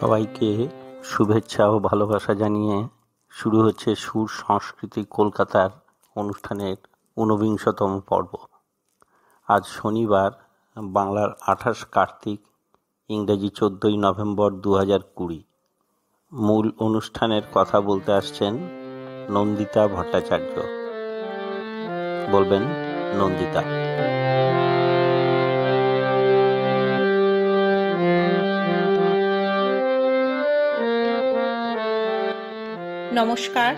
সবাইকে শুভেচ্ছা ও ভালোবাসা জানিয়ে শুরু হচ্ছে সুর সংস্কৃতি কলকাতার অনুষ্ঠানের ঊনবিংশতম পর্ব। আজ শনিবার, বাংলার ২৮ কার্তিক, ইংরেজি ১৪ই নভেম্বর ২০২০। মূল অনুষ্ঠানের কথা বলতে আসছেন নন্দিতা ভট্টাচার্য। বলবেন নন্দিতা। নমস্কার,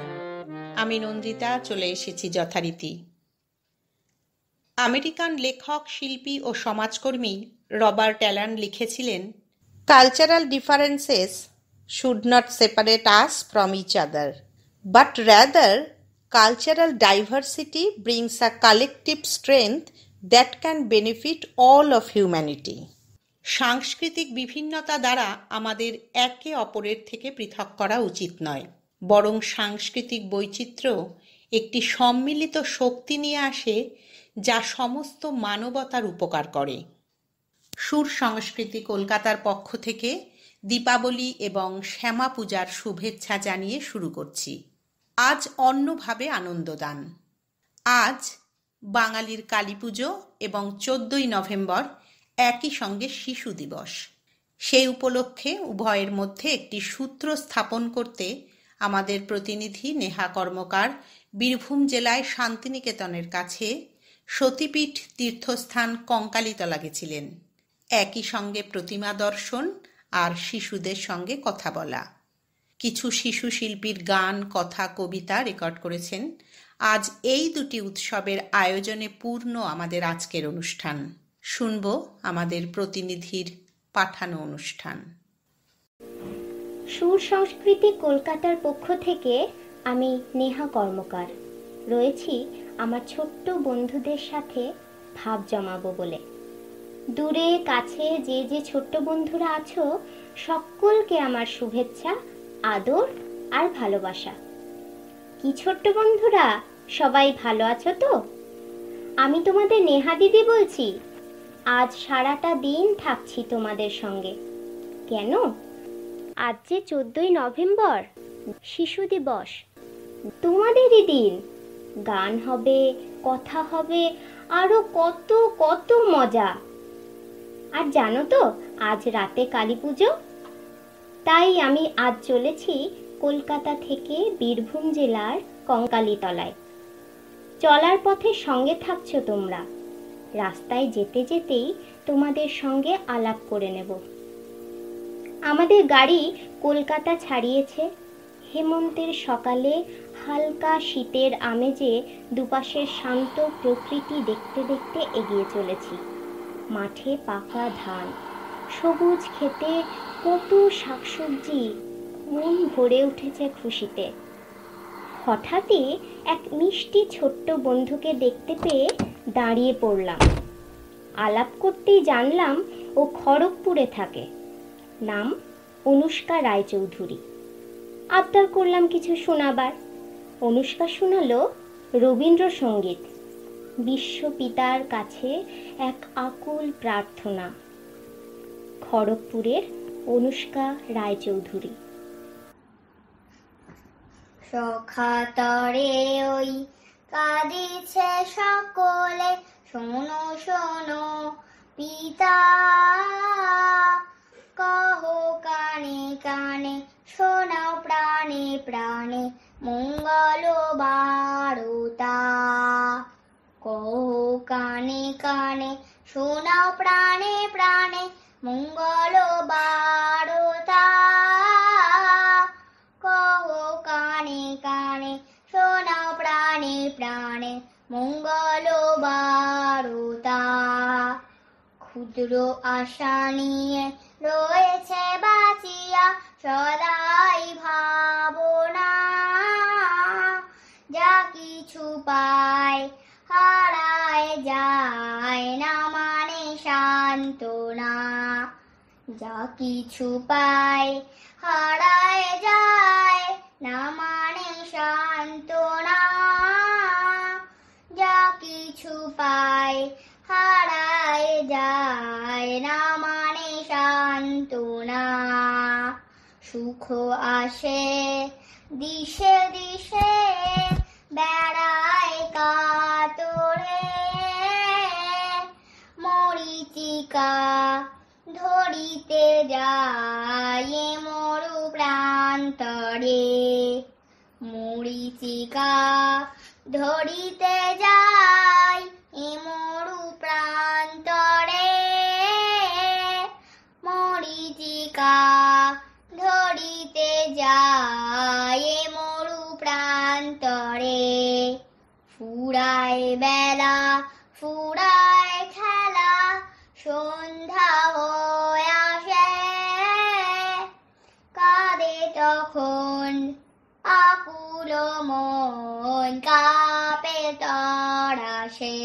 আমি নন্দিতা চলে এসেছি যথারীতি। আমেরিকান লেখক, শিল্পী ও সমাজকর্মী রবার্ট অ্যালান লিখেছিলেন, cultural differences should not separate us from each other, but rather cultural diversity brings a collective strength that can benefit all of humanity. সাংস্কৃতিক বিভিন্নতা দ্বারা আমাদের একে অপরের থেকে পৃথক করা উচিত নয়, বরং সাংস্কৃতিক বৈচিত্র্য একটি সম্মিলিত শক্তি নিয়ে আসে যা সমস্ত মানবতার উপকার করে। সুর সংস্কৃতি কলকাতার পক্ষ থেকে দীপাবলি এবং শ্যামা পূজার শুভেচ্ছা জানিয়ে শুরু করছি। আজ অন্যভাবে আনন্দদান। আজ বাঙালির কালী পুজো এবং ১৪ই নভেম্বর একই সঙ্গে শিশু দিবস। সেই উপলক্ষে উভয়ের মধ্যে একটি সূত্র স্থাপন করতে আমাদের প্রতিনিধি নেহা কর্মকার বীরভূম জেলায় শান্তিনিকেতনের কাছে সতীপীঠ তীর্থস্থান কঙ্কালীতলা গেছিলেন। একই সঙ্গে প্রতিমা দর্শন আর শিশুদের সঙ্গে কথা বলা। কিছু শিশু শিল্পীর গান, কথা, কবিতা রেকর্ড করেছেন। আজ এই দুটি উৎসবের আয়োজনে পূর্ণ আমাদের আজকের অনুষ্ঠান। শুনব আমাদের প্রতিনিধির পাঠানো অনুষ্ঠান। সুর সংস্কৃতি কলকাতার পক্ষ থেকে আমি নেহা কর্মকার রয়েছি আমার ছোট্ট বন্ধুদের সাথে ভাব জমাবো বলে। দূরে কাছে যে যে ছোট্ট বন্ধুরা আছো, সকলকে আমার শুভেচ্ছা, আদর আর ভালোবাসা। কি ছোট্ট বন্ধুরা, সবাই ভালো আছো তো? আমি তোমাদের নেহা দিদি বলছি। আজ সারাটা দিন থাকছি তোমাদের সঙ্গে। কেন? আজ যে ১৪ই নভেম্বর, শিশু দিবস, তোমাদেরই দিন। গান হবে, কথা হবে, আরো কত কত মজা। আর জানো তো, আজ রাতে কালী পুজো। তাই আমি আজ চলেছি কলকাতা থেকে বীরভূম জেলার কঙ্কালীতলায়। চলার পথে সঙ্গে থাকছো তোমরা। রাস্তায় যেতে যেতেই তোমাদের সঙ্গে আলাপ করে নেব। আমাদের গাড়ি কলকাতা ছাড়িয়েছে। হেমন্তের সকালে হালকা শীতের আমেজে দুপাশের শান্ত প্রকৃতি দেখতে দেখতে এগিয়ে চলেছি। মাঠে পাকা ধান, সবুজ খেতে কত শাকসবজি, মন ভরে উঠেছে খুশিতে। হঠাৎই এক মিষ্টি ছোট্ট বন্ধুকে দেখতে পেয়ে দাঁড়িয়ে পড়লাম। আলাপ করতেই জানলাম ও খড়গপুরে থাকে। নাম অনুষ্কা রায়চৌধুরী। আবদার করলাম কিছু শোনাবার। অনুষ্কা শোনালো রবীন্দ্রসঙ্গীত, বিশ্বপিতার কাছে এক আকুল প্রার্থনা। খড়গপুরের অনুষ্কা রায়চৌধুরী। সখাতরে ওই কাঁদিছে সকলে, শোনো শোনো পিতা, কহো কানে কানে, শোনাও প্রাণে প্রাণে, মঙ্গল বারতা। কহো কানে কানে, শোনাও প্রাণে প্রাণে, মঙ্গল বারতা। কহো কানে কানে, শোনাও প্রাণে প্রাণে, মঙ্গল বারতা। ক্ষুদ্র আশা নিয়ে রয়েছে বাঁচিয়া সদাই ভাবনা, যা কিছু পায় হারায় যায় না মানে সান্ত্বনা। যা কিছু পায় হারায় যায় না মানে সান্ত্বনা। যা কিছু পায় হারায় যায় না মানে সান্ত্বনা। সুখ আসে দিশে দিশে বেড়ায় কাতরে মরীচিকা ধরিতে যায় মরু প্রান্তরে মরীচিকা ধরিতে যায় মরু প্রান্তরে মরীচিকা ধরিতে যায় মরু প্রান্তরে ফুরায় বেলা ফুরায় খেলা সন্ধ্যা হয়ে আসে কাঁদে তখন আকুল মন কাঁপে তরাসে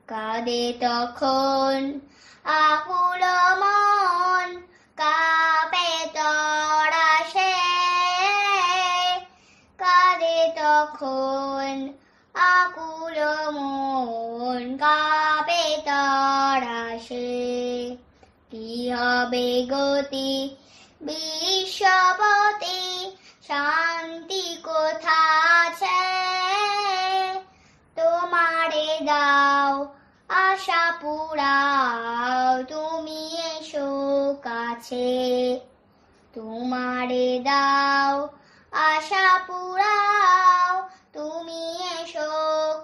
কাঁদে তখন আকুল মন কাঁপে তরাসে কাঁদে তখন আকুল মন কাঁপে তরাসে কি হবে গতি বিশ্বপতি শান্তি কোথা আছে তোমারে দাও আশা পুরাও তুমি এসো কাছে তোমারে দাও আশা পুরাও তুমি এসো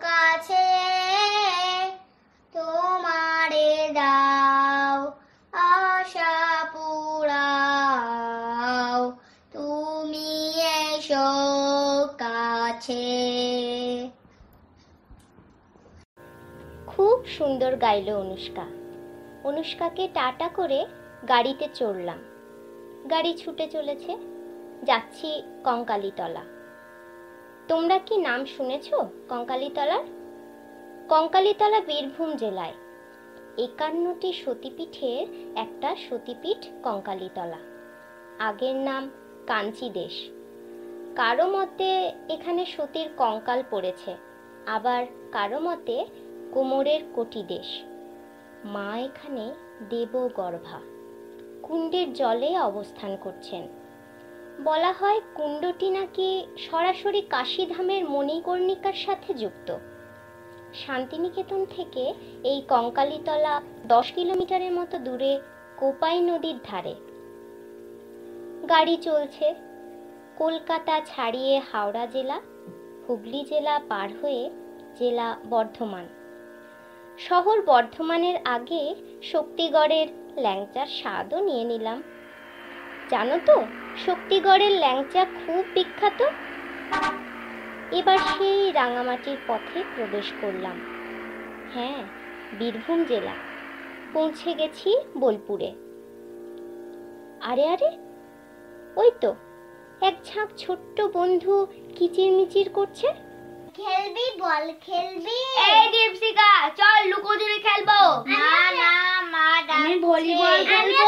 কাছে তোমারে দাও আশা পুরাও তুমি এসো কাছে। খুব সুন্দর গাইলো অনুষ্কা। অনুষ্কাকে টাটা করে গাড়িতে চড়লাম। গাড়ি ছুটে চলেছে, যাচ্ছি কঙ্কালীতলা। তোমরা কি নাম শুনেছ কঙ্কালীতলার? কঙ্কালীতলা বীরভূম জেলায় 51টি সতীপীঠের একটা সতীপীঠ কঙ্কালীতলা। আগের নাম কাঞ্চি দেশ। কারো মতে এখানে সতীর কঙ্কাল পড়েছে, আবার কারো মতে কোমরের কোটি দেশ। মা এখানে দেবগর্ভা কুণ্ডের জলে অবস্থান করছেন। বলা হয় কুণ্ডটি নাকি সরাসরি কাশীধামের মণিকর্ণিকার সাথে যুক্ত। শান্তিনিকেতন থেকে এই কঙ্কালীতলা 10 কিলোমিটারের মতো দূরে কোপাই নদীর ধারে। গাড়ি চলছে কলকাতা ছাড়িয়ে হাওড়া জেলা, হুগলি জেলা পার হয়ে জেলা বর্ধমান। শহর বর্ধমানের আগে শক্তিগড়ের ল্যাংচার স্বাদও নিয়ে নিলাম। জানো তো শক্তিগড়ের ল্যাংচা খুব বিখ্যাত। এবার সেই রাঙামাটির পথে প্রবেশ করলাম। হ্যাঁ, বীরভূম জেলা। পৌঁছে গেছি বোলপুরে। আরে আরে, ওই তো এক ঝাঁক ছোট্ট বন্ধু কিচিরমিচির করছে। খেলবি বল খেলবি? এই দীপশিকা, চল লুকোচুরি খেলবো। না না মা আমি ভলিবল খেলবো।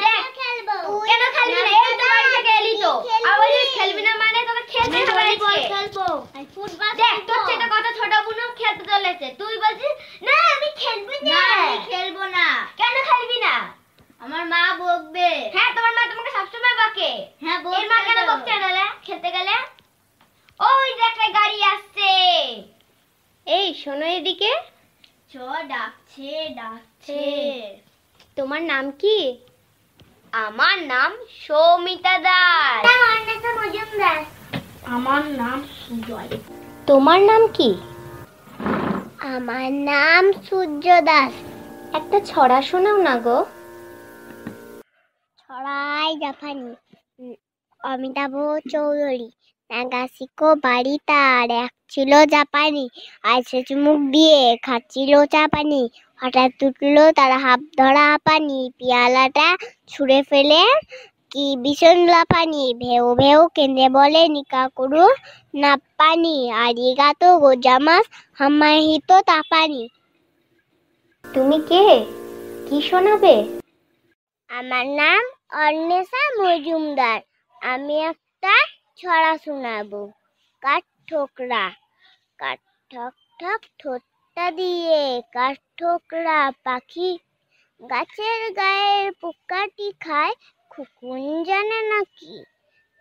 দেখ খেলবো। কেন খেলবি না? এই তো বাড়ি থেকে এলি তো। আবার খেলবি না মানে তোকে খেলতে হবে ভলিবল আজকে। খেলবো। আমি ফুটবল দেখ তোর ছেলে কত ছোট বুনো খেলতে চলেছে, তুই বলছিস না আমি খেলবি না। আমি খেলবো না। কেন খেলবি না? আমার মা বকবে। হ্যাঁ, তোমার মা তোমাকে সবসময় বকে। হ্যাঁ এর মা কেন বকছে তাহলে খেলতে গেলে? ওই দেখ গাড়ি আসছে। এই শোনো এদিকে। চ ডাকছে ডাকছে। তোমার নাম কি? আমার নাম সৌমিতা দাস। অর্ণেতা মজুমদার। আমার নাম সুজয়। তোমার নাম কি? আমার নাম সূর্য দাস। একটা ছড়া শোনাও না গো। ছড়াই জাপানি। অমিতাভ চৌধুরী। নাগাসিকো বাড়ি তার এক ছিল জাপানি, আইসে চুমুক দিয়ে খাচ্ছিল চাপানি। হঠাৎ উঠলো তার হাফ ধরা পানি, পিয়ালাটা ছুঁড়ে ফেলে কি ভীষণ লাফানি। ভেউ ভেউ কেঁদে বলে নিকা করু না পানি, আরিগাতো গোজামাস হামাহিতো তাপানি। তুমি কে? কি শোনাবে? আমার নাম অর্ণেতা মজুমদার। আমি একটা ছড়া শোনাবো। কাঠ ঠোকরা। কাঠ ঠক ঠক ঠোঁটটা দিয়ে কাঠ ঠোকরা পাখি গাছের গায়ের পোকাটি খায়, খুকুন জানে নাকি?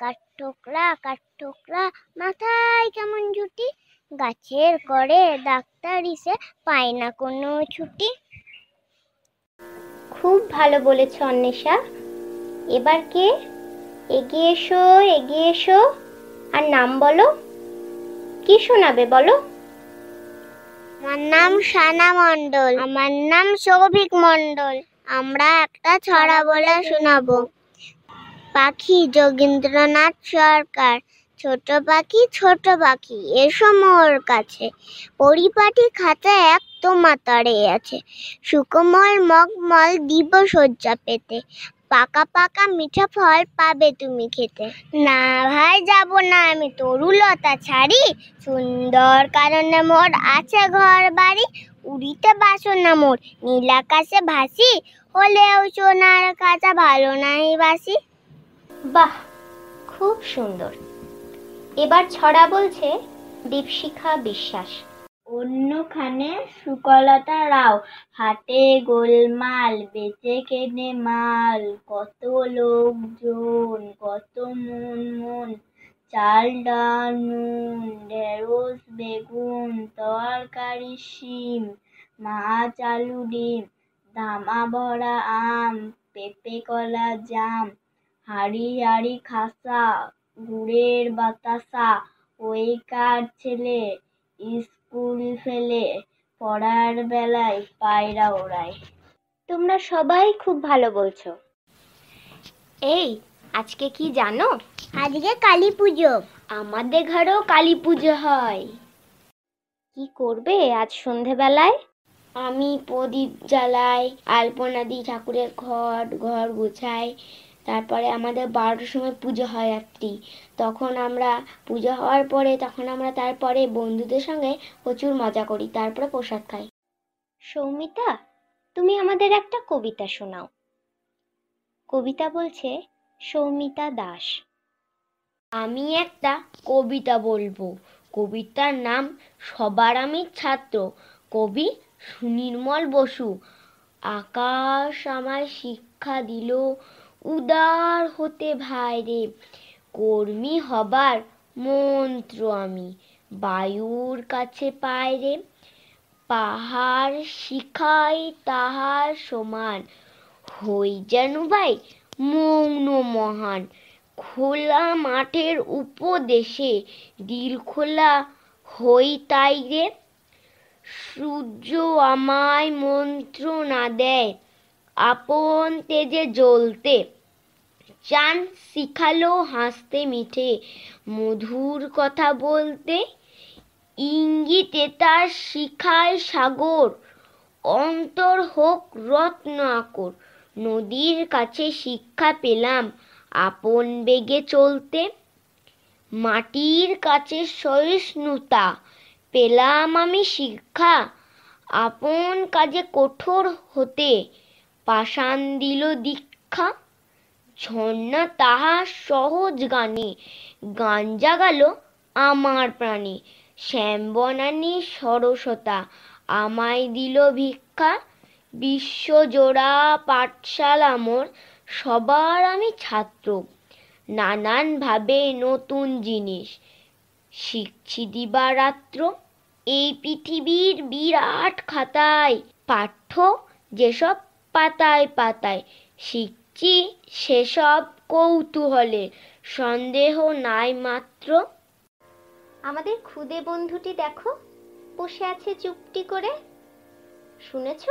কাঠঠোকরা মাথায় কেমন জুটি, গাছের করে ডাক্তারি সে পায় না কোনো ছুটি। খুব ভালো বলেছ অন্বেষা। এবার কে? এগিয়ে এসো, এগিয়ে এসো। আর নাম বলো, কি শোনাবে বলো? আমার নাম সানা মণ্ডল। আমার নাম সৌভিক মণ্ডল। আমরা একটা ছড়া বলে শোনাবো। পাখি যোগীন্দ্রনাথ সরকার, ছোট পাখি এসো মোর কাছে। পরিপাটি খাঁচায় এক তোমাতারে আছে, সুকোমল মখমল দিব সজ্জা পেতে। পাকা মিঠা ফল পাবে তুমি খেতে। না ভাই যাব না আমি তরুলতা ছাড়ি, সুন্দর কারণে মোর আছে ঘর বাড়ি। উড়িতে বাসনা মোর নীল আকাশে ভাসি, হলেও সোনার কাঁচা ভালো নাই বাসি। বাহ, খুব সুন্দর। এবার ছড়া বলছে দীপশিখা বিশ্বাস। অন্যখানে সুকলতা রাও, হাটে গোলমাল, বেচে কেনে মাল। কত লোকজন, কত মন, চাল ডাল নুন, ঢেঁড়স বেগুন, তরকারি শিম, মাছ আলু ডিম, ধামা ভরা আম, পেঁপে কলা জাম, হাড়ি খাসা, গুড়ের বাতাসা। ওই কার ছেলে স্কুল ফেলে, পড়ার বেলায় পায়রা ওড়ায়। তোমরা সবাই খুব ভালো বলছো। এই, আজকে কি জানো? আজকে কালী পুজো। আমাদের ঘরেও কালী পুজো হয়। কি করবে আজ সন্ধেবেলায়? আমি প্রদীপ জ্বালাই, আলপনা দিই, ঠাকুরের ঘর গুছাই। তারপরে আমাদের 12টার সময় পুজো হয় রাত্রি। তখন আমরা পুজো হওয়ার পরে তারপরে বন্ধুদের সঙ্গে প্রচুর মজা করি, তারপরে প্রসাদ খাই। সৌমিতা, তুমি আমাদের একটা কবিতা শোনাও। কবিতা বলছে সৌমিতা দাস। আমি একটা কবিতা বলবো। কবিতার নাম সবার আমি ছাত্র। কবি সুনির্মল বসু। আকাশ আমায় শিক্ষা দিল, উদার হতে ভাই রে। কর্মী হবার মন্ত্র আমি বায়ুর কাছে পাই রে। পাহাড় শিখাই তাহার সমান, হই যেন ভাই মৌন মহান। খোলা মাঠের উপদেশে দিল খোলা হই তাই রে। সূর্য আমায় মন্ত্র না দেয় আপন তেজে জ্বলতে। চাঁদ শিখালো হাসতে মিঠে মধুর কথা বলতে। ইঙ্গিতে তার শিখায় সাগর, অন্তর হোক রত্ন আকর। নদীর কাছে শিক্ষা পেলাম আপন বেগে চলতে। মাটির কাছে সহিষ্ণুতা পেলাম আমি শিক্ষা, আপন কাজে কঠোর হতে পাষাণ দিল দীক্ষা। ঝর্ণা তাহার সহজ গানে গান জাগালো আমার প্রাণে। শ্যামবনানী সরসতা আমায় দিল ভিক্ষা। বিশ্বজোড়া পাঠশালা মোর, সবার আমি ছাত্র। নানানভাবে নতুন জিনিস শিখছি দিবারাত্র। এই পৃথিবীর বিরাট খাতায় পাঠ্য যেসব পাতায় পাতায়, শিখছি সেসব কৌতূহলে, সন্দেহ নাই মাত্র। আমাদের খুদে বন্ধুটি দেখো, বসে আছে চুপটি করে। শুনেছ,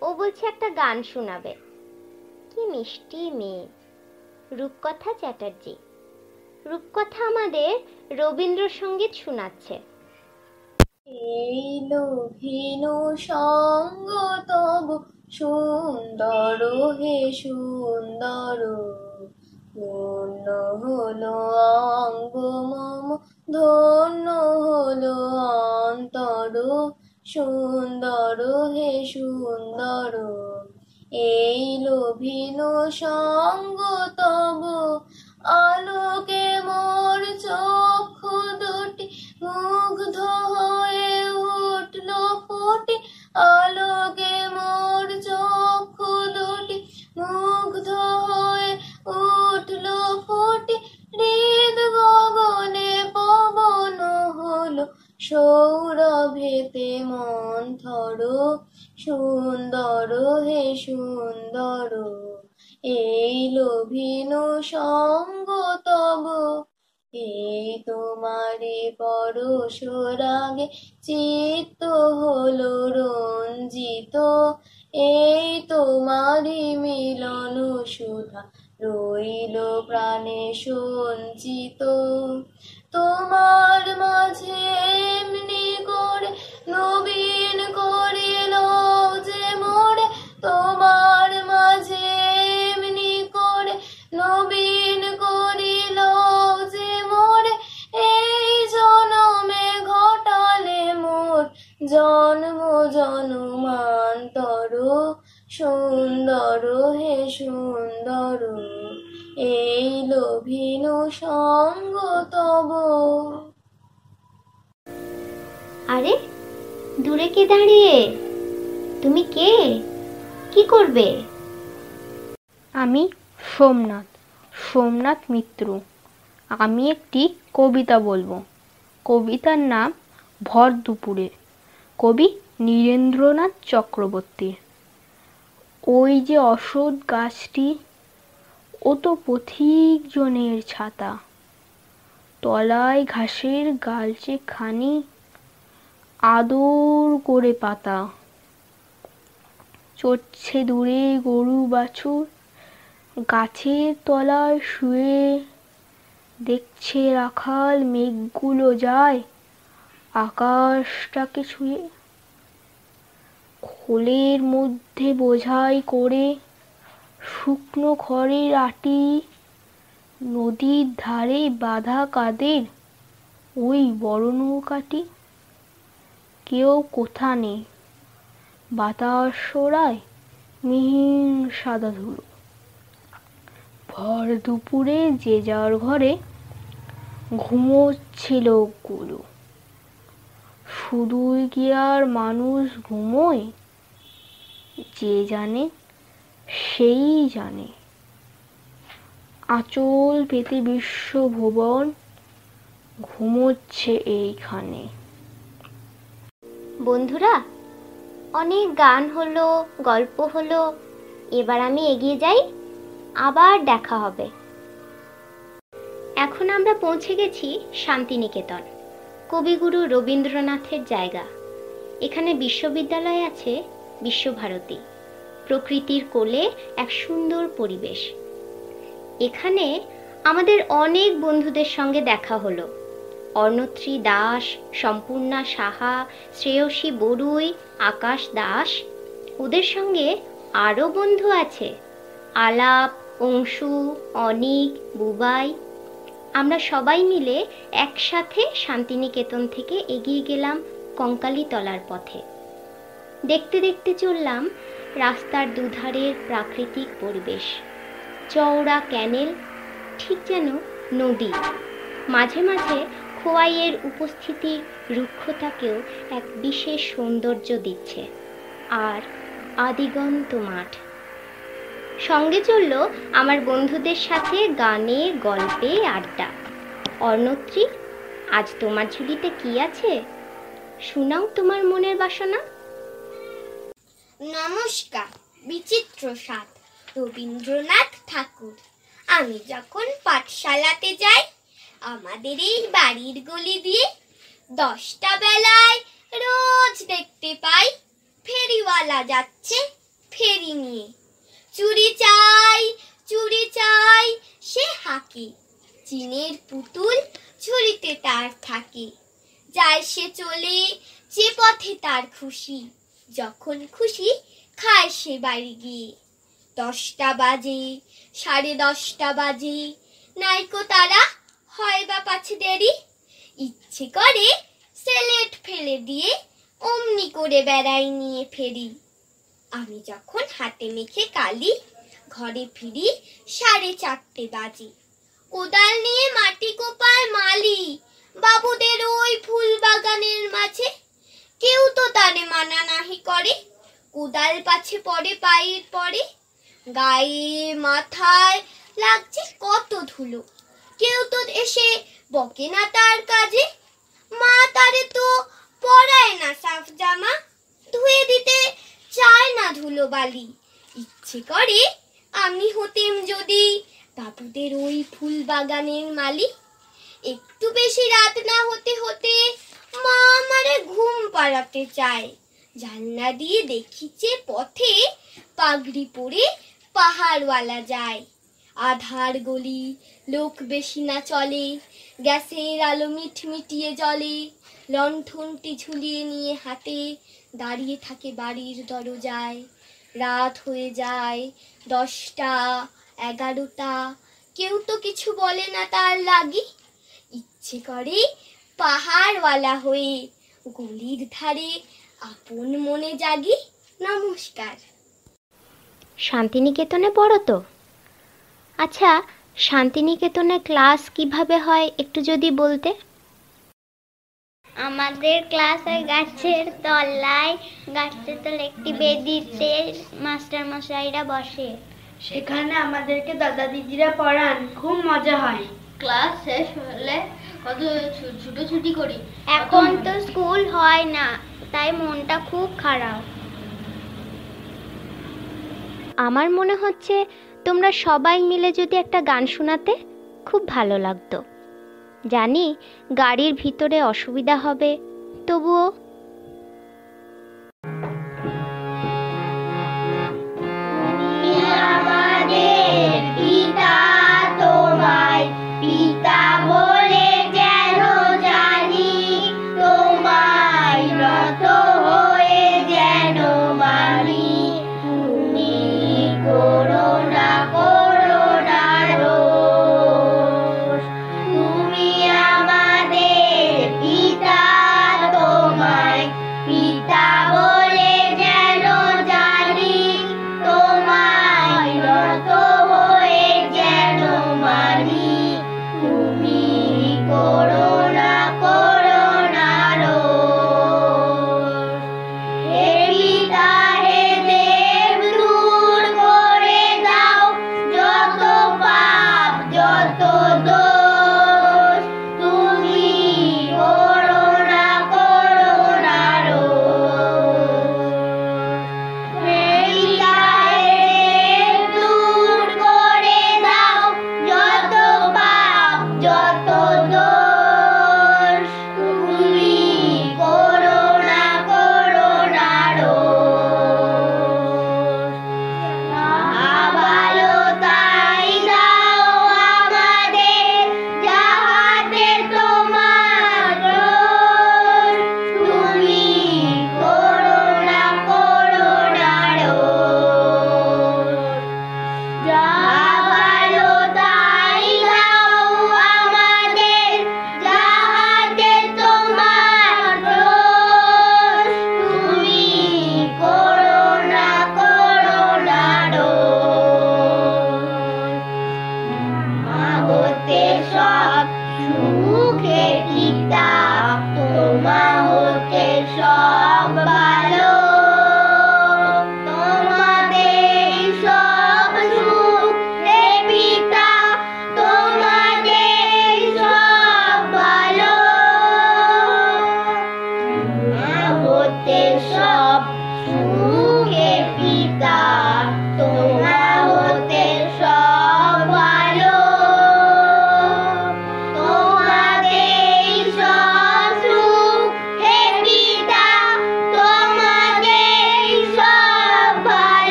ও বলছে একটা গান শোনাবে। কি মিষ্টি মেয়ে, রূপকথা চ্যাটার্জি। রূপকথা আমাদের রবীন্দ্রসঙ্গীত শোনাচ্ছে। এই লোভীন সঙ্গ তব সুন্দর হে সুন্দর। ধন্য হলো অঙ্গ মম, ধন্য হলো অন্তর। সুন্দর হে সুন্দর। এই লোভীন সঙ্গ তব, আলোকে মোর চক্ষু দুটি মুগ্ধ হয়ে উঠল ফুটে। আলোকে মোর চক্ষু দুটি মুগ্ধ হয়ে সুন্দর হে সুন্দর, এই লোভিন সঙ্গ তব, এই তোমারে পরশ রাগে চিত্ত হলো রঞ্জিত, এই তোমারি মিলন সুধা রইল প্রাণে সঞ্চিত। তোমার মাঝে এমনি করে নবীন করিল যে মোরে, তোমার মাঝে এমনি করে নবীন করিল যে মোরে, এই জনমে ঘটালে মোর জন্ম জন্মান্তর, সুন্দর হে সুন্দর, এই লোভিন সঙ্গ তব। আরে দূরে কে দাঁড়িয়ে? তুমি কে? কি করবে? আমি সোমনাথ মিত্র। আমি একটি কবিতা বলবো। কবিতার নাম ভর দুপুরে, কবি নীরেন্দ্রনাথ চক্রবর্তী। ওই যে অশ্বত্থ গাছটি, ও তো পথিক জনের ছাতা, তলায় ঘাসের গালচে খানি আদর করে পাতা, চড়ছে দূরে গরু বাছুর, গাছের তলায় শুয়ে দেখছে রাখাল মেঘগুলো যায় আকাশটাকে ছুঁয়ে। খোলের মধ্যে বোঝাই করে শুকনো খড়ের আটি, নদীর ধারে বাঁধা কাদের ওই বড় নৌকাটি। কেউ কোথা নেই, বাতাস সরায় মিহিন সাদা ধুলো, ভর দুপুরে যে যার ঘরে ঘুমোচ্ছে লোকগুলো। শুধুই কি আর মানুষ ঘুমোয়? যে জানে সেই জানে। আঁচল পেতে বিশ্বভুবন ঘুমোচ্ছে এইখানে। বন্ধুরা, অনেক গান হলো, গল্প হলো, এবার আমি এগিয়ে যাই, আবার দেখা হবে। এখন আমরা পৌঁছে গেছি শান্তিনিকেতন, কবিগুরু রবীন্দ্রনাথের জায়গা। এখানে বিশ্ববিদ্যালয় আছে, বিশ্বভারতী, প্রকৃতির কোলে এক সুন্দর পরিবেশ। এখানে আমাদের অনেক বন্ধুদের সঙ্গে দেখা হলো। অর্ণত্রী দাস, সম্পূর্ণা সাহা, শ্রেয়সী বড়ুই, আকাশ দাস, ওদের সঙ্গে আরও বন্ধু আছে, আলাপ, অংশু, অনিক, বুবাই। আমরা সবাই মিলে একসাথে শান্তিনিকেতন থেকে এগিয়ে গেলাম কঙ্কালীতলার পথে। দেখতে দেখতে চললাম রাস্তার দুধারের প্রাকৃতিক পরিবেশ। চওড়া ক্যানেল, ঠিক যেন নদী। মাঝে মাঝে খোয়াইয়ের উপস্থিতি রুক্ষতাকেও এক বিশেষ সৌন্দর্য দিচ্ছে। আর আদিগন্ত মাঠ। সঙ্গে চলল আমার বন্ধুদের সাথে গানে, গল্পে আড্ডা। অর্ণত্রী, আজ তোমার ঝুলিতে কি আছে? শোনাও তোমার মনের বাসনা। নমস্কার, বিচিত্র স্বাদ, রবীন্দ্রনাথ ঠাকুর। আমি যখন পাঠশালাতে যাই, আমাদের এই বাড়ির গলি দিয়ে 10টা বেলায় রোজ দেখতে পাই ফেরিওয়ালা যাচ্ছে ফেরি নিয়ে। চুড়ি চাই, চুড়ি চাই সে হাঁকে, চিনের পুতুল ঝুড়িতে তার থাকে। যায় সে চলে যে পথে তার খুশি, যখন খুশি খায় সে বাড়ি গিয়ে। 10টা বাজে, 10:30 বাজে, নাইকো তারা, হয় বা পাছে দেরি। ইচ্ছে করে সেলেট ফেলে দিয়ে অমনি করে বেড়াই নিয়ে ফেরি। আমি যখন হাতে মেখে কালি ঘরে ফিরি 4:30 বাজে। কোদাল নিয়ে মাটি কোপায় মালি বাবুদের ওই ফুল বাগানের মাঝে। কেউ তো তারে মানা নাহি করে, কোদাল পাছে পড়ে পায়ের পরে। গায়ে মাথায় লাগছে কত ধুলো, কেউ তো এসে বকে না তার কাজে। মা তারে তো পরায় না সাফ জামা, ধুয়ে দিতে চায় না ধুলোবালি। ইচ্ছে করে আমি হতেম যদি বাবুদের ওই ফুল বাগানের মালি। একটু বেশি রাত না হতে হতে মা আমারে ঘুম পাড়াতে চায়। জানলা দিয়ে দেখিছে পথে পাগড়ি পরে পাহাড়ওয়ালা যায়। আধার গলি, লোক বেশি না চলে, গ্যাসের আলো মিটমিটিয়ে জ্বলে। লণ্ঠনটি ঝুলিয়ে নিয়ে হাতে দাঁড়িয়ে থাকে বাড়ির দরজায়। রাত হয়ে যায় 10টা 11টা, কেউ তো কিছু বলে না তার লাগি। ইচ্ছে করে পাহাড়ওয়ালা হয়ে গলির ধারে আপন মনে জাগি। নমস্কার। শান্তিনিকেতনে পড়ো তো? আচ্ছা, শান্তিনিকেতনে ক্লাস কিভাবে হয় একটু যদি বলতে। আমাদের ক্লাস হয় গাছের তলায়। গাছের তলায় একটি বেদিতে মাস্টার মশাইরা বসে। সেখানে আমাদেরকে দাদা দিদিরা পড়ান, খুব মজা হয়। ক্লাস শেষ হলে কত ছুটোছুটি করি। এখন তো স্কুল হয় না, তাই মনটা খুব খারাপ। আমার মনে হচ্ছে তোমরা সবাই মিলে যদি একটা গান শোনাতে খুব ভালো লাগতো। জানি গাড়ির ভিতরে অসুবিধা হবে, তবুও। তুমি আমাদের পিতা, তোমায়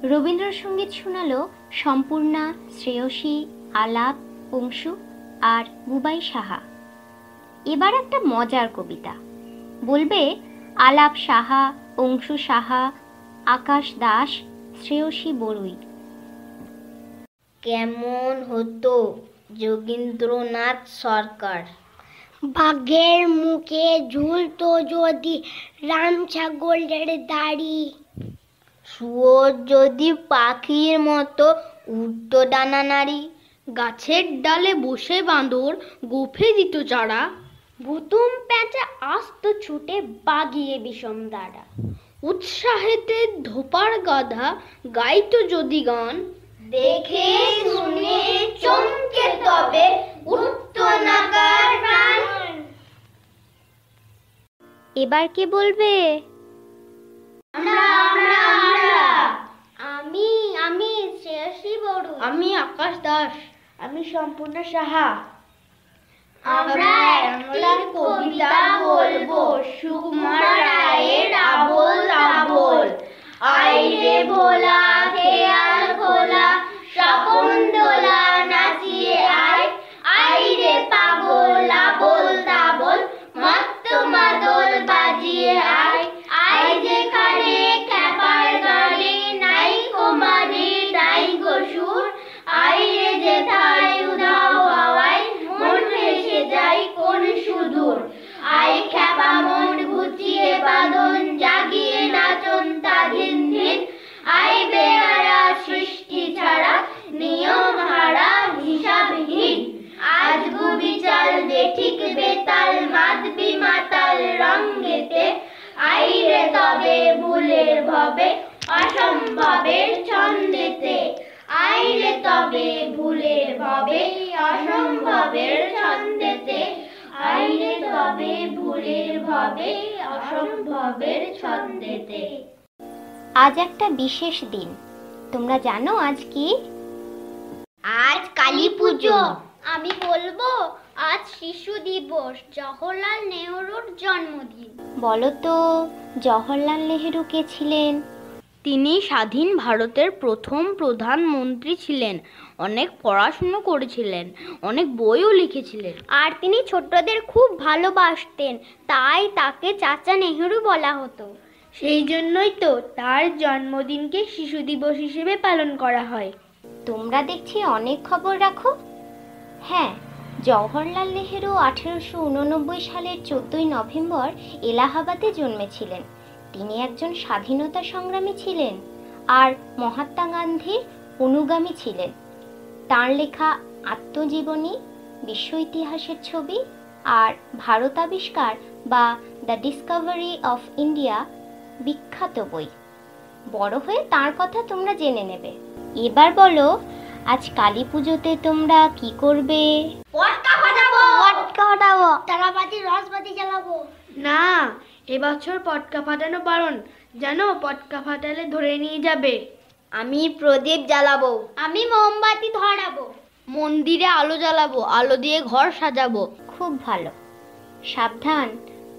রবীন্দ্রসঙ্গীত শোনালো সম্পূর্ণা, শ্রেয়সী, আলাপ, অংশু আর বুবাই সাহা। এবার একটা মজার কবিতা বলবে আলাপ সাহা, অংশু সাহা, আকাশ দাস, শ্রেয়সী বড়ুই। কেমন হতো যোগীন্দ্রনাথ সরকার, বাঘের মুখে ঝুলতো যদি রাম ছাগলের দাড়ি, শুয়োর যদি পাখির মতো উঠতো ডানা নাড়ি, গাছের ডালে বসে বাঁদর গোফে দিত চারা, ভুতুম প্যাঁচা আসত ছুটে বাগিয়ে বিষম দাঁড়া, উৎসাহেতে ধোপার গাধা গাইতো যদি গান, দেখে শুনে চমকে তবে উঠতো না কার প্রাণ। এবার কে বলবে? আমি শ্রেয়সী বড়ুই। আমি আকাশ দাস। আমি সম্পূর্ণ সাহা। আমরা একটি কবিতা বলবো সুকুমার রায়ের আবোল তাবোল। আইরে ভোলা খেয়াল খোলা স্বপন দোলা নাচিয়ে আয়, আইরে পাগল আবোল তাবোল মত্ত মাদল বাজিয়ে আয়, আয় যেখানে খ্যাপার গানে নাই কো মানে নাই গো সুর, আইরে যেথায় উধাও হাওয়ায় মন ভেসে যায় কোন সুদূর, আয় খ্যাপা মন গুছিয়ে বাঁধন জাগিয়ে নাচন তা দিন দিন, আয় বেহারা সৃষ্টি ছাড়া নিয়ম হারা হিসাবহীন, আজ গুবিচাল বেঠিক বেতাল মাতবি মাতাল রঙ্গেতে, আইরে তবে ভুলের ভবে অসম্ভবের ছন্দেতে, আইরে তবে ভুলের ভবে অসম্ভবের ছন্দেতে, আইরে তবে ভুলের ভবে অসম্ভবের ছন্দেতে। আজ একটা বিশেষ দিন, তোমরা জানো আজ কি? আজ কালী পুজো। আমি বলবো আজ শিশু দিবস, জওহরলাল নেহরুর জন্মদিন। বলো তো জওহরলাল নেহরু কে ছিলেন? তিনি স্বাধীন ভারতের প্রথম প্রধানমন্ত্রী ছিলেন, অনেক পড়াশুনো করেছিলেন, অনেক বইও লিখেছিলেন। আর তিনি ছোটদের খুব ভালোবাসতেন, তাই তাকে চাচা নেহরু বলা হতো। সেই জন্যই তো তার জন্মদিনকে শিশু দিবস হিসেবে পালন করা হয়। তোমরা দেখছি অনেক খবর রাখো। হ্যাঁ, জওহরলাল নেহরু 1889 সালের 14 নভেম্বর এলাহাবাদে জন্মেছিলেন। তিনি একজন স্বাধীনতা সংগ্রামী ছিলেন আর মহাত্মা গান্ধীর অনুগামী ছিলেন। তাঁর লেখা আত্মজীবনী, বিশ্ব ইতিহাসের ছবি আর ভারত আবিষ্কার বা দ্য ডিসকভারি অফ ইন্ডিয়া বিখ্যাত বই। বড় হয়ে তাঁর কথা তোমরা জেনে নেবে। এবার বলো আজ কালী পুজোতে তোমরা কি করবে? পটকা ফাটাবো। তারাবাতি রসবাতি জ্বালাবো। না, এবছর পটকা ফাটানো বারণ, জানো? পটকা ফাটালে ধরে নিয়ে যাবে। আমি প্রদীপ জ্বালাবো। আমি মোমবাতি ধরাবো। মন্দিরে আলো জ্বালাবো, আলো দিয়ে ঘর সাজাবো। খুব ভালো। সাবধান,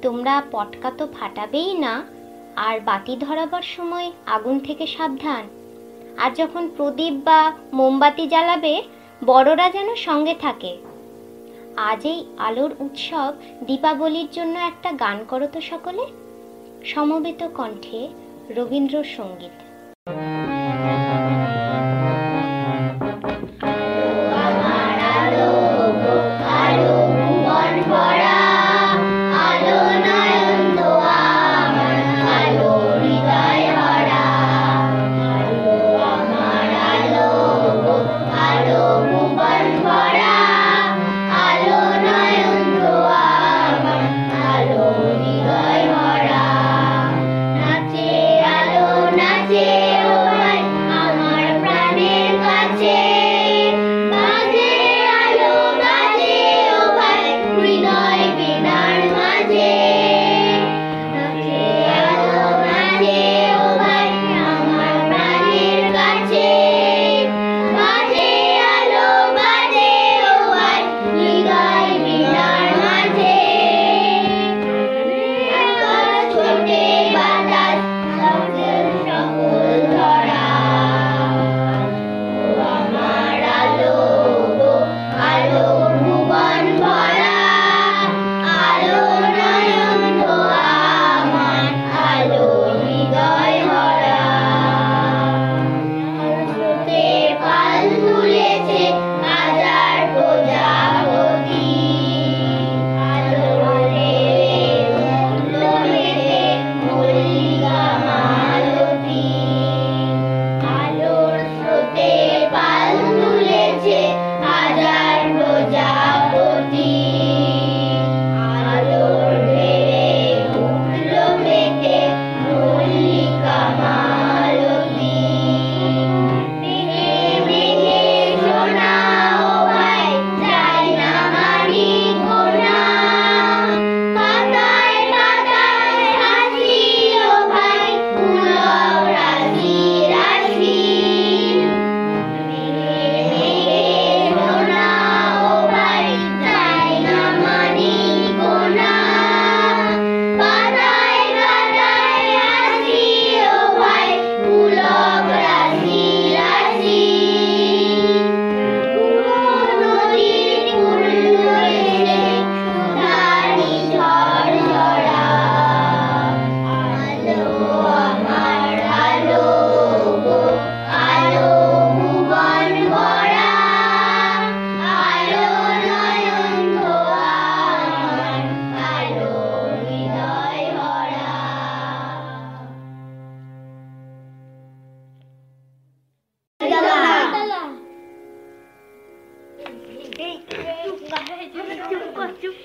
তোমরা পটকা তো ফাটাবেই না, আর বাতি ধরাবার সময় আগুন থেকে সাবধান। আর যখন প্রদীপ বা মোমবাতি জ্বালাবে, বড়রা যেন সঙ্গে থাকে। আজ এই আলোর উৎসব দীপাবলির জন্য একটা গান করো তো সকলে। সমবেত কণ্ঠে রবীন্দ্রসঙ্গীত। নাচে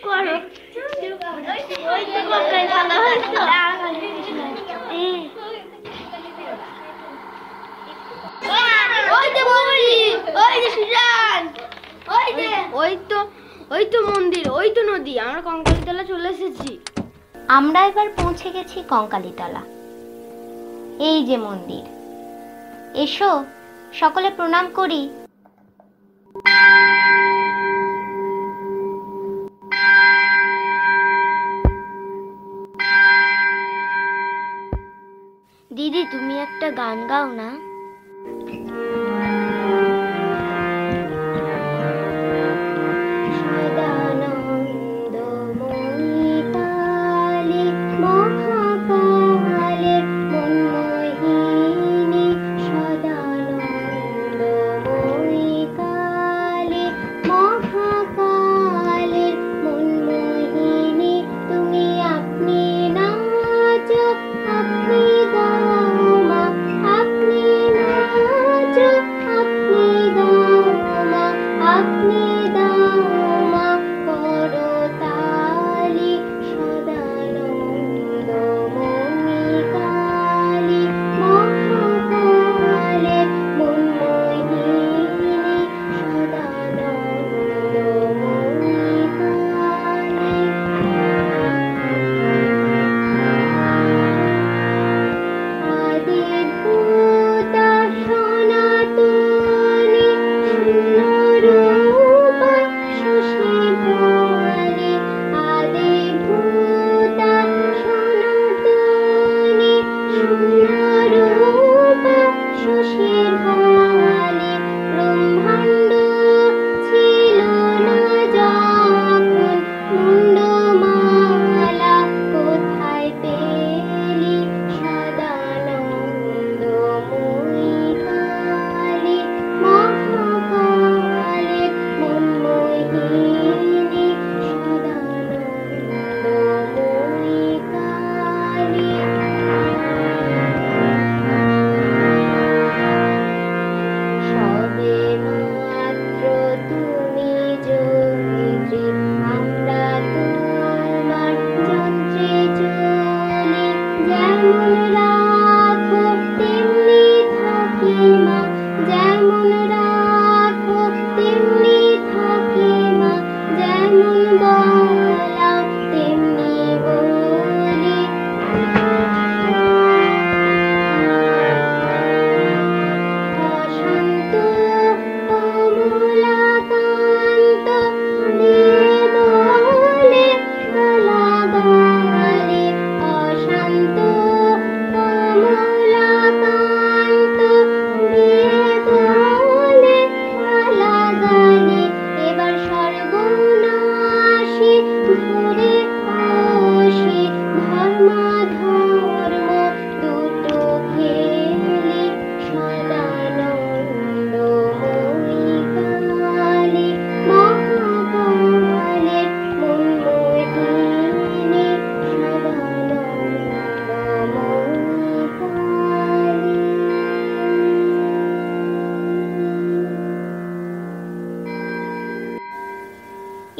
করো। ওই তো কঙ্কাল তলা হয়েছে। ওই তো বৌদি, ওই যে সুজান, ওই তো মন্দির, ওই তো নদী। আমরা কঙ্কালীতলা চলে এসেছি। আমরা এবার পৌঁছে গেছি কঙ্কালীতলা। এই যে মন্দির। এসো সকলে প্রণাম করি। দিদি, তুমি একটা গান গাও না?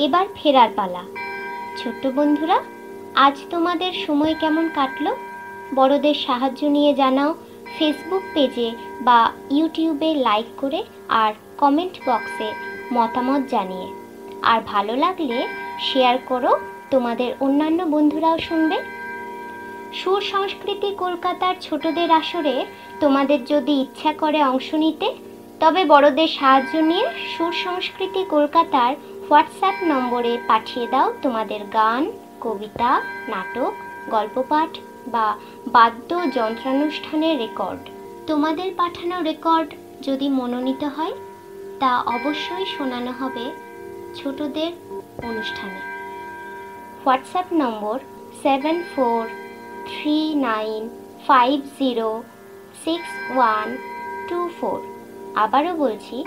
এবার ফেরার পালা। ছোট্ট বন্ধুরা, আজ তোমাদের সময় কেমন কাটলো? বড়দের সাহায্য নিয়ে জানাও ফেসবুক পেজে বা ইউটিউবে লাইক করে, আর কমেন্ট বক্সে মতামত জানিয়ে। আর ভালো লাগলে শেয়ার করো, তোমাদের অন্যান্য বন্ধুরাও শুনবে। সুর সংস্কৃতি কলকাতার ছোটদের আসরে তোমাদের যদি ইচ্ছা করে অংশ নিতে, তবে বড়দের সাহায্য নিয়ে সুর সংস্কৃতি কলকাতার হোয়াটসঅ্যাপ নম্বরে পাঠিয়ে দাও তোমাদের গান, কবিতা, নাটক, গল্পপাঠ বা বাদ্য যন্ত্রানুষ্ঠানের রেকর্ড। তোমাদের পাঠানো রেকর্ড যদি মনোনীত হয়, তা অবশ্যই শোনানো হবে ছোটদের অনুষ্ঠানে। হোয়াটসঅ্যাপ নম্বর 7439506124। আবারও বলছি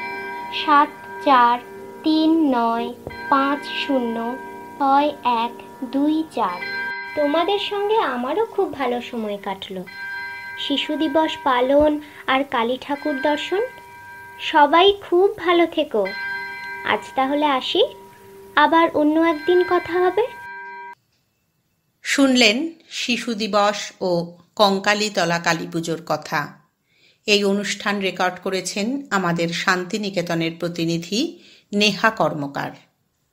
7439506124। তোমাদের সঙ্গে আমারও খুব ভালো সময় কাটলো। শিশু দিবস পালন আর কালী ঠাকুর দর্শন, সবাই খুব ভালো থেকো। আজ তাহলে আসি, আবার অন্য একদিন কথা হবে। শুনলেন শিশু দিবস ও কঙ্কালীতলা কালী পুজোর কথা। এই অনুষ্ঠান রেকর্ড করেছেন আমাদের শান্তিনিকেতনের প্রতিনিধি নেহা কর্মকার।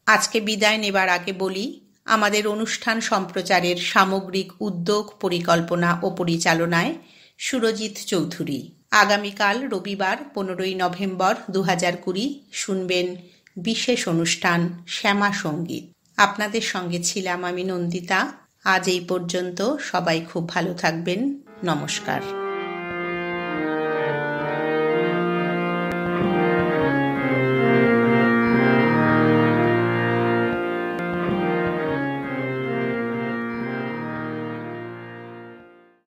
আজকে বিদায় নেবার আগে বলি, আমাদের অনুষ্ঠান সম্প্রচারের সামগ্রিক উদ্যোগ, পরিকল্পনা ও পরিচালনায় সুরজিৎ চৌধুরী। আগামীকাল রবিবার 15ই নভেম্বর 2020 শুনবেন বিশেষ অনুষ্ঠান শ্যামা সঙ্গীত। আপনাদের সঙ্গে ছিলাম আমি নন্দিতা। আজ এই পর্যন্ত। সবাই খুব ভালো থাকবেন। নমস্কার।